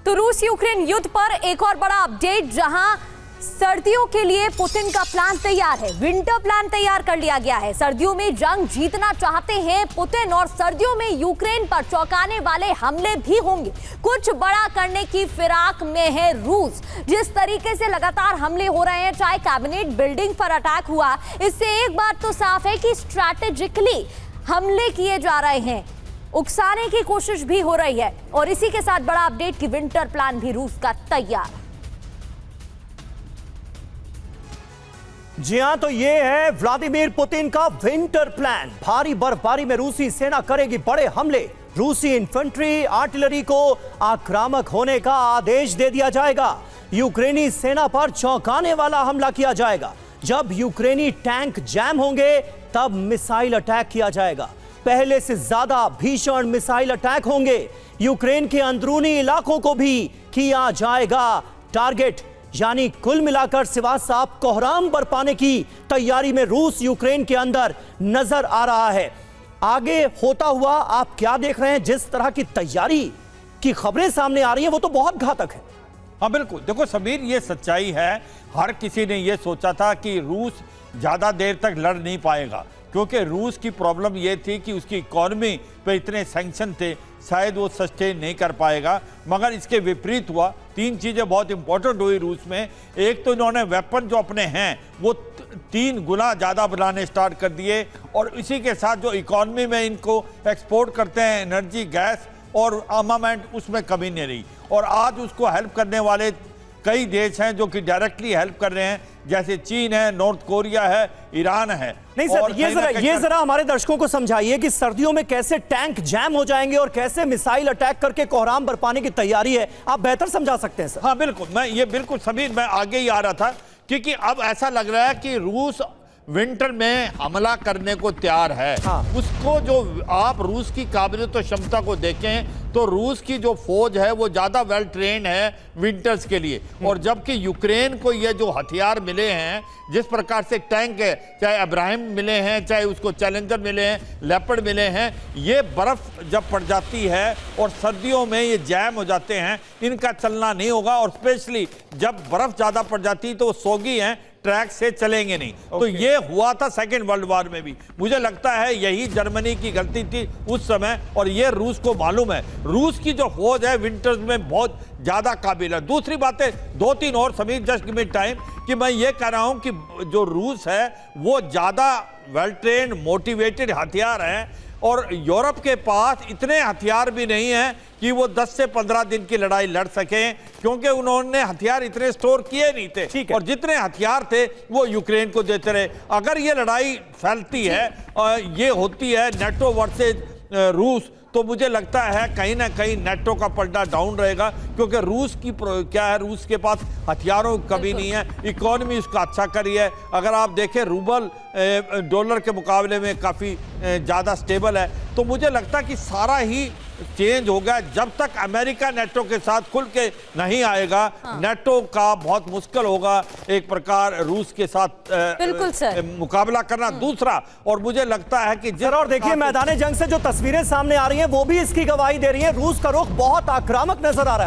तो रूस यूक्रेन युद्ध पर एक और बड़ा अपडेट, जहां सर्दियों के लिए पुतिन का प्लान तैयार है। विंटर प्लान तैयार कर लिया गया है। सर्दियों में जंग जीतना चाहते हैं पुतिन और सर्दियों में यूक्रेन पर चौंकाने वाले हमले भी होंगे। कुछ बड़ा करने की फिराक में है रूस। जिस तरीके से लगातार हमले हो रहे हैं, चाहे कैबिनेट बिल्डिंग पर अटैक हुआ, इससे एक बात तो साफ है कि स्ट्रैटेजिकली हमले किए जा रहे हैं, उकसाने की कोशिश भी हो रही है। और इसी के साथ बड़ा अपडेट कि विंटर प्लान भी रूस का तैयार। जी हां, तो ये है व्लादिमीर पुतिन का विंटर प्लान। भारी बर्फबारी में रूसी सेना करेगी बड़े हमले। रूसी इन्फेंट्री आर्टिलरी को आक्रामक होने का आदेश दे दिया जाएगा। यूक्रेनी सेना पर चौंकाने वाला हमला किया जाएगा। जब यूक्रेनी टैंक जैम होंगे तब मिसाइल अटैक किया जाएगा। पहले से ज्यादा भीषण मिसाइल अटैक होंगे। यूक्रेन के अंदरूनी इलाकों को भी किया जाएगा टारगेट। यानी कुल मिलाकर सिवाज साहब कोहराम बरपाने की तैयारी में रूस यूक्रेन के अंदर नजर आ रहा है। आगे होता हुआ आप क्या देख रहे हैं? जिस तरह की तैयारी की खबरें सामने आ रही हैं वो तो बहुत घातक है। हाँ बिल्कुल, देखो समीर, ये सच्चाई है। हर किसी ने ये सोचा था कि रूस ज्यादा देर तक लड़ नहीं पाएगा, क्योंकि रूस की प्रॉब्लम ये थी कि उसकी इकोनॉमी पे इतने सैंक्शन थे, शायद वो सस्टेन नहीं कर पाएगा। मगर इसके विपरीत हुआ। तीन चीज़ें बहुत इंपॉर्टेंट हुई रूस में। एक तो इन्होंने वेपन जो अपने हैं वो 3 गुना ज़्यादा बनाने स्टार्ट कर दिए, और इसी के साथ जो इकोनॉमी में इनको एक्सपोर्ट करते हैं एनर्जी, गैस और आर्मामेंट, उसमें कमी नहीं रही। और आज उसको हेल्प करने वाले कई देश हैं जो कि डायरेक्टली हेल्प कर रहे हैं, जैसे चीन है, नॉर्थ कोरिया है, ईरान है। नहीं सर, ये जरा हमारे दर्शकों को समझाइए कि सर्दियों में कैसे टैंक जैम हो जाएंगे और कैसे मिसाइल अटैक करके कोहराम बरपाने की तैयारी है। आप बेहतर समझा सकते हैं सर। हाँ बिल्कुल, बिल्कुल समीर, मैं आगे ही आ रहा था, क्योंकि अब ऐसा लग रहा है कि रूस विंटर में हमला करने को तैयार है। हाँ। उसको जो आप रूस की काबिलियत और क्षमता को देखें तो रूस की जो फौज है वो ज्यादा वेल ट्रेन्ड है विंटर्स के लिए। और जबकि यूक्रेन को ये जो हथियार मिले हैं, जिस प्रकार से टैंक है, चाहे अब्राहिम मिले हैं, चाहे उसको चैलेंजर मिले हैं, लेपर्ड मिले हैं, ये बर्फ जब पड़ जाती है और सर्दियों में ये जैम हो जाते हैं, इनका चलना नहीं होगा। और स्पेशली जब बर्फ ज्यादा पड़ जाती है तो वो सोगी हैं, ट्रैक से चलेंगे नहीं। तो ये हुआ था सेकेंड वर्ल्ड वॉर में भी। मुझे लगता है यही जर्मनी की गलती थी उस समय, और ये रूस को मालूम है। रूस की जो फौज है विंटर्स में बहुत ज्यादा काबिल है। दूसरी बात है, 2-3 और Sameer, just give me time, कि मैं ये कह रहा हूं कि जो रूस है वो ज्यादा वेल ट्रेन्ड, मोटिवेटेड हथियार है, और यूरोप के पास इतने हथियार भी नहीं है कि वो 10 से 15 दिन की लड़ाई लड़ सकें, क्योंकि उन्होंने हथियार इतने स्टोर किए नहीं थे। और जितने हथियार थे वो यूक्रेन को देते रहे। अगर ये लड़ाई फैलती है और ये होती है नेटो वर्सेस रूस, तो मुझे लगता है कहीं ना कहीं नेटो का पलड़ा डाउन रहेगा, क्योंकि रूस की क्या है, रूस के पास हथियारों की कमी नहीं है, इकोनॉमी उसका अच्छा करी है। अगर आप देखें रूबल डॉलर के मुकाबले में काफ़ी ज़्यादा स्टेबल है। तो मुझे लगता है कि सारा ही चेंज हो गया। जब तक अमेरिका नेटो के साथ खुल के नहीं आएगा, नेटो का बहुत मुश्किल होगा एक प्रकार रूस के साथ बिल्कुल सर मुकाबला करना। दूसरा, और मुझे लगता है कि और देखिए मैदान जंग से जो तस्वीरें सामने आ रही हैं वो भी इसकी गवाही दे रही हैं। रूस का रुख बहुत आक्रामक नजर आ रहा है।